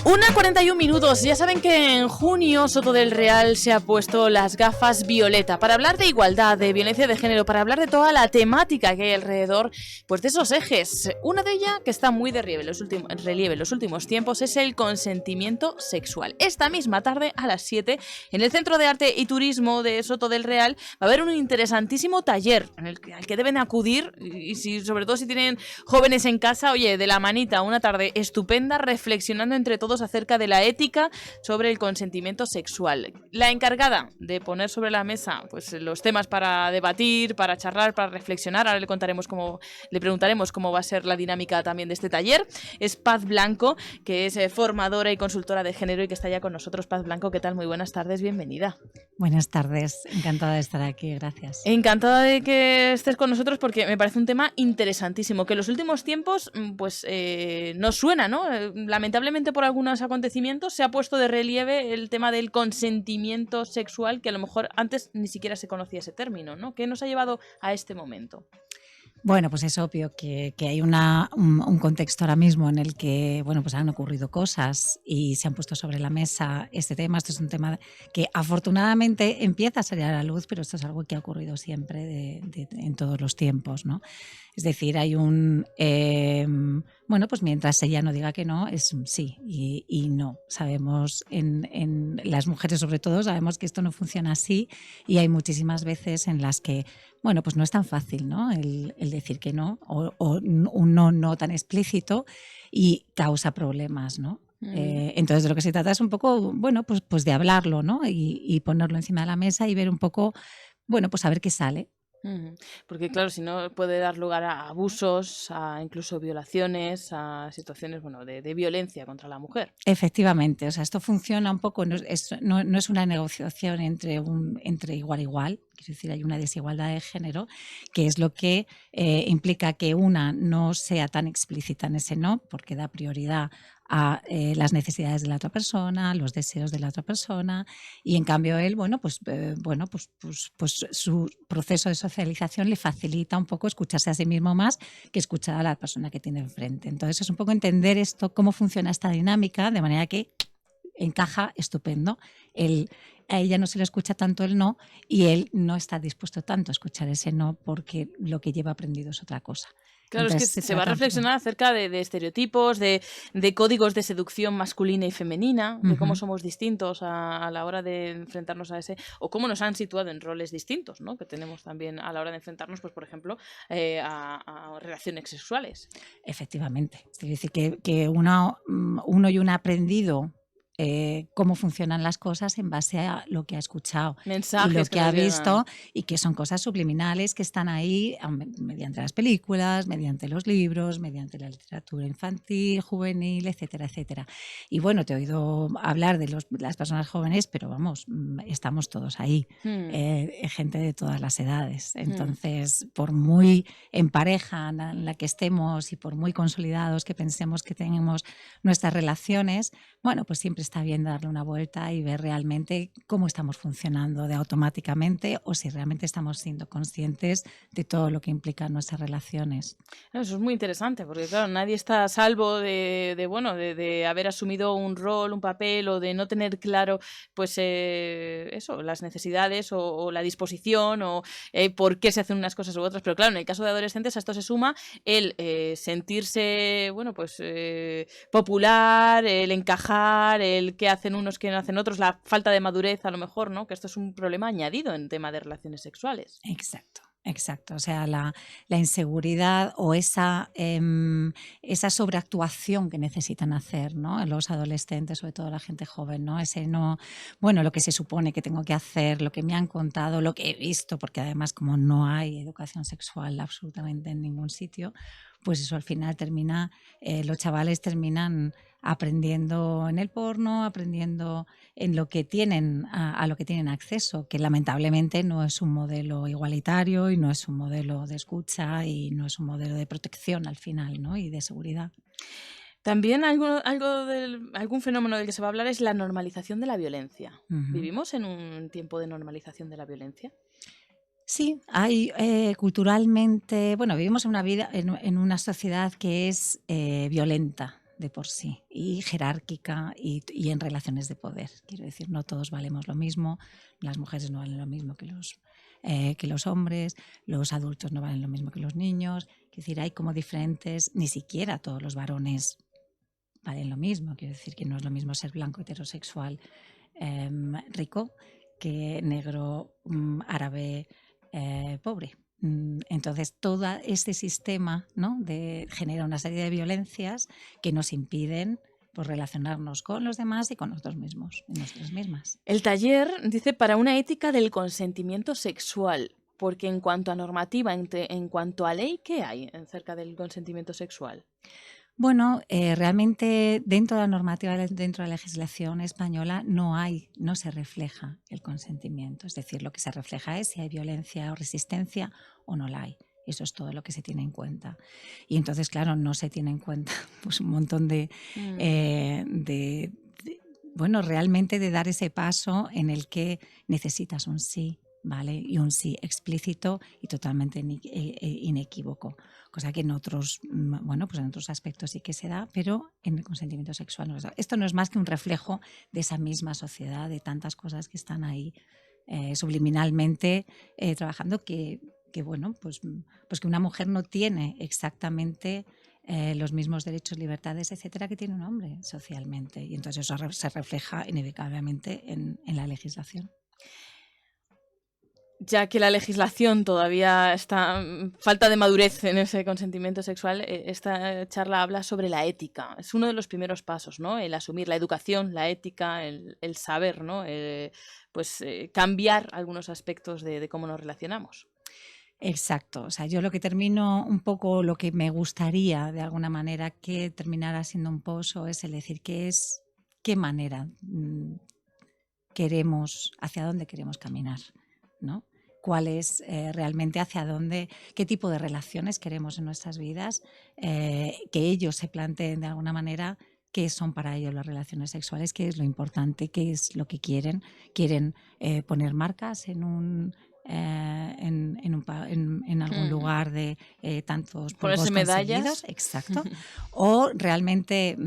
1:41. Ya saben que en junio Soto del Real se ha puesto las gafas violeta para hablar de igualdad, de violencia de género, para hablar de toda la temática que hay alrededor pues de esos ejes. Una de ellas que está muy de relieve en los últimos tiempos es el consentimiento sexual. Esta misma tarde a las 7 en el Centro de Arte y Turismo de Soto del Real va a haber un interesantísimo taller al que deben acudir y sobre todo si tienen jóvenes en casa, oye, de la manita, una tarde estupenda reflexionando entre todos acerca de la ética sobre el consentimiento sexual. La encargada de poner sobre la mesa pues los temas para debatir, para charlar, para reflexionar, ahora le preguntaremos cómo va a ser la dinámica también de este taller, es Paz Blanco, que es formadora y consultora de género y que está ya con nosotros. Paz Blanco, ¿qué tal? Muy buenas tardes, bienvenida. Buenas tardes, encantada de estar aquí, gracias. Encantada de que estés con nosotros porque me parece un tema interesantísimo, que en los últimos tiempos pues nos suena, ¿no? Lamentablemente por algunos acontecimientos se ha puesto de relieve el tema del consentimiento sexual, que a lo mejor antes ni siquiera se conocía ese término, ¿no? ¿Qué nos ha llevado a este momento? Bueno, pues es obvio que hay un contexto ahora mismo en el que, bueno, pues han ocurrido cosas y se han puesto sobre la mesa este tema. Esto es un tema que afortunadamente empieza a salir a la luz, pero esto es algo que ha ocurrido siempre en todos los tiempos, ¿no? Es decir, hay bueno, pues mientras ella no diga que no, es un sí y no. Sabemos, en las mujeres sobre todo, sabemos que esto no funciona así y hay muchísimas veces en las que, bueno, pues no es tan fácil, ¿no? El decir que no o un no tan explícito y causa problemas, ¿no? Entonces de lo que se trata es un poco, bueno, pues de hablarlo, ¿no? Y ponerlo encima de la mesa y ver un poco, bueno, pues a ver qué sale. Porque claro, si no puede dar lugar a abusos, a incluso violaciones, a situaciones de violencia contra la mujer. Efectivamente, o sea, esto funciona un poco, no es una negociación entre igual a igual, quiero decir, hay una desigualdad de género, que es lo que implica que una no sea tan explícita en ese no, porque da prioridad a las necesidades de la otra persona, los deseos de la otra persona, y en cambio él, pues su proceso de socialización le facilita un poco escucharse a sí mismo más que escuchar a la persona que tiene enfrente. Entonces es un poco entender esto, cómo funciona esta dinámica, de manera que encaja estupendo. A ella no se le escucha tanto el no y él no está dispuesto tanto a escuchar ese no porque lo que lleva aprendido es otra cosa. Claro, entonces, es que se va a reflexionar acerca de estereotipos, de códigos de seducción masculina y femenina, de cómo somos distintos a la hora de enfrentarnos a ese, o cómo nos han situado en roles distintos, ¿no? Que tenemos también a la hora de enfrentarnos, pues por ejemplo, a relaciones sexuales. Efectivamente. Es decir, que uno y uno ha aprendido cómo funcionan las cosas en base a lo que ha escuchado, mensajes y lo que ha visto, llegan. y que son cosas subliminales que están ahí mediante las películas, mediante los libros, mediante la literatura infantil, juvenil, etcétera, etcétera. Y bueno, te he oído hablar de las personas jóvenes, pero vamos, estamos todos ahí, gente de todas las edades. Entonces, por muy en pareja en la que estemos y por muy consolidados que pensemos que tenemos nuestras relaciones, bueno, pues siempre está bien darle una vuelta y ver realmente cómo estamos funcionando de automáticamente o si realmente estamos siendo conscientes de todo lo que implican nuestras relaciones. Eso es muy interesante, porque claro, nadie está a salvo de haber asumido un rol, un papel o de no tener claro pues eso, las necesidades o la disposición o por qué se hacen unas cosas u otras. Pero claro, en el caso de adolescentes a esto se suma el sentirse popular, el encajar, el qué hacen unos, qué no hacen otros, la falta de madurez a lo mejor, ¿no? Que esto es un problema añadido en tema de relaciones sexuales. Exacto. O sea, la inseguridad o esa sobreactuación que necesitan hacer, ¿no? Los adolescentes, sobre todo la gente joven, ¿no? Lo que se supone que tengo que hacer, lo que me han contado, lo que he visto, porque además como no hay educación sexual absolutamente en ningún sitio, pues eso al final los chavales terminan aprendiendo en el porno, aprendiendo en lo que tienen, a lo que tienen acceso, que lamentablemente no es un modelo igualitario y no es un modelo de escucha y no es un modelo de protección al final, ¿no? Y de seguridad. También algún fenómeno del que se va a hablar es la normalización de la violencia. ¿Vivimos en un tiempo de normalización de la violencia? Sí, hay culturalmente, vivimos en una sociedad que es violenta. de por sí y jerárquica y en relaciones de poder. Quiero decir, no todos valemos lo mismo, las mujeres no valen lo mismo que los hombres, los adultos no valen lo mismo que los niños. Es decir, hay como diferentes, ni siquiera todos los varones valen lo mismo. Quiero decir que no es lo mismo ser blanco heterosexual rico que negro árabe pobre. Entonces, todo este sistema, ¿no?, genera una serie de violencias que nos impiden pues, relacionarnos con los demás y con nosotros mismos y nosotras mismas. El taller dice para una ética del consentimiento sexual, porque en cuanto a normativa, en cuanto a ley, ¿qué hay acerca del consentimiento sexual? Bueno, realmente dentro de la normativa, dentro de la legislación española no se refleja el consentimiento. Es decir, lo que se refleja es si hay violencia o resistencia o no la hay. Eso es todo lo que se tiene en cuenta. Y entonces, claro, no se tiene en cuenta pues, un montón bueno, realmente de dar ese paso en el que necesitas un sí, ¿vale? Y un sí explícito y totalmente inequívoco. Cosa que en otros, bueno, pues en otros aspectos sí que se da, pero en el consentimiento sexual no se da. Esto no es más que un reflejo de esa misma sociedad, de tantas cosas que están ahí subliminalmente trabajando que bueno, pues que una mujer no tiene exactamente los mismos derechos, libertades, etcétera, que tiene un hombre socialmente. Y entonces eso se refleja inevitablemente en la legislación. Ya que la legislación todavía está falta de madurez en ese consentimiento sexual, esta charla habla sobre la ética. Es uno de los primeros pasos, ¿no? El asumir la educación, la ética, el saber, ¿no? Cambiar algunos aspectos de cómo nos relacionamos. Exacto, o sea, yo lo que termino un poco, lo que me gustaría de alguna manera que terminara siendo un pozo es el decir qué manera queremos, hacia dónde queremos caminar, ¿no? Cuál es realmente hacia dónde, qué tipo de relaciones queremos en nuestras vidas, que ellos se planteen de alguna manera qué son para ellos las relaciones sexuales, qué es lo importante, qué es lo que quieren. Quieren poner marcas en algún lugar de tantos polvos Ponerse medallas. conseguidos, exacto, o realmente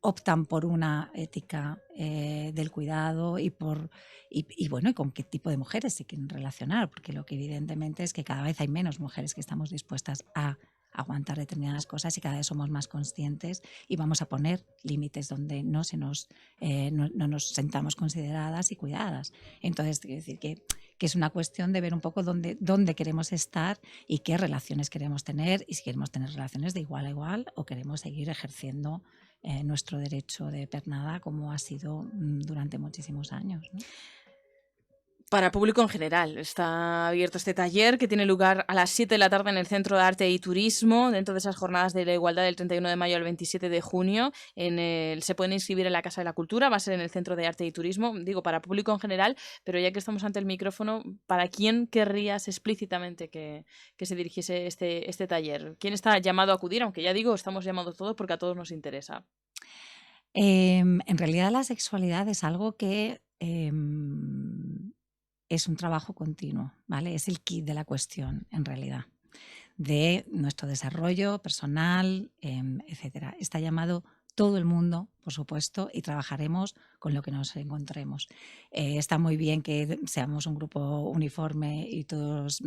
optan por una ética del cuidado y bueno, y con qué tipo de mujeres se quieren relacionar, porque lo que evidentemente es que cada vez hay menos mujeres que estamos dispuestas a aguantar determinadas cosas y cada vez somos más conscientes y vamos a poner límites donde no nos sentamos consideradas y cuidadas. Entonces, quiero decir que es una cuestión de ver un poco dónde queremos estar y qué relaciones queremos tener y si queremos tener relaciones de igual a igual o queremos seguir ejerciendo nuestro derecho de pernada como ha sido durante muchísimos años, ¿no? Para público en general. Está abierto este taller que tiene lugar a las 7 de la tarde en el Centro de Arte y Turismo, dentro de esas jornadas de la igualdad del 31 de mayo al 27 de junio. Se pueden inscribir en la Casa de la Cultura, va a ser en el Centro de Arte y Turismo, digo, para público en general, pero ya que estamos ante el micrófono, ¿para quién querrías explícitamente que se dirigiese este taller? ¿Quién está llamado a acudir? Aunque ya digo, estamos llamados todos porque a todos nos interesa. En realidad la sexualidad es algo que es un trabajo continuo, ¿vale? Es el kit de la cuestión, en realidad, de nuestro desarrollo personal, etcétera. Está llamado todo el mundo, por supuesto, y trabajaremos con lo que nos encontremos. Está muy bien que seamos un grupo uniforme y todos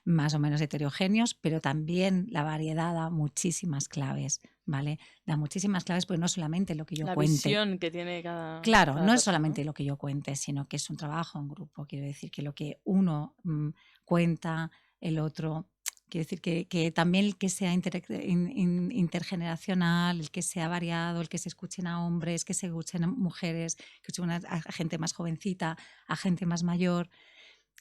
más o menos heterogéneos, pero también la variedad da muchísimas claves, ¿vale? Da muchísimas claves, porque no solamente lo que yo cuente. La visión que tiene cada Claro, no persona, es solamente lo que yo cuente, sino que es un trabajo en grupo. Quiero decir que lo que uno cuenta, el otro. Quiero decir que también el que sea intergeneracional, el que sea variado, el que se escuchen a hombres, que se escuchen a mujeres, que se escuchen a gente más jovencita, a gente más mayor.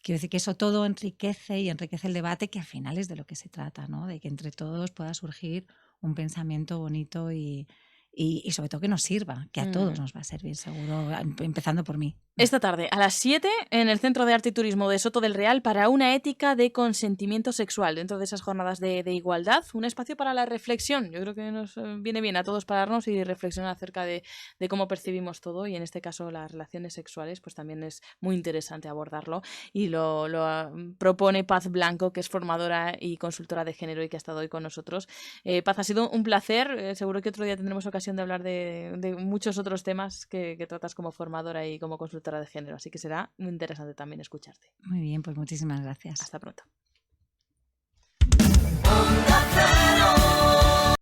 Quiero decir que eso todo enriquece y enriquece el debate, que al final es de lo que se trata, ¿no? De que entre todos pueda surgir un pensamiento bonito y sobre todo que nos sirva, que a todos nos va a servir seguro, empezando por mí. Esta tarde, a las 7, en el Centro de Arte y Turismo de Soto del Real, para una ética de consentimiento sexual, dentro de esas jornadas de igualdad, un espacio para la reflexión. Yo creo que nos viene bien a todos pararnos y reflexionar acerca de cómo percibimos todo, y en este caso las relaciones sexuales, pues también es muy interesante abordarlo, y lo propone Paz Blanco, que es formadora y consultora de género y que ha estado hoy con nosotros. Paz, ha sido un placer, seguro que otro día tendremos ocasión ocasión de hablar de muchos otros temas que tratas como formadora y como consultora de género, así que será muy interesante también escucharte. Muy bien, pues muchísimas gracias. Hasta pronto.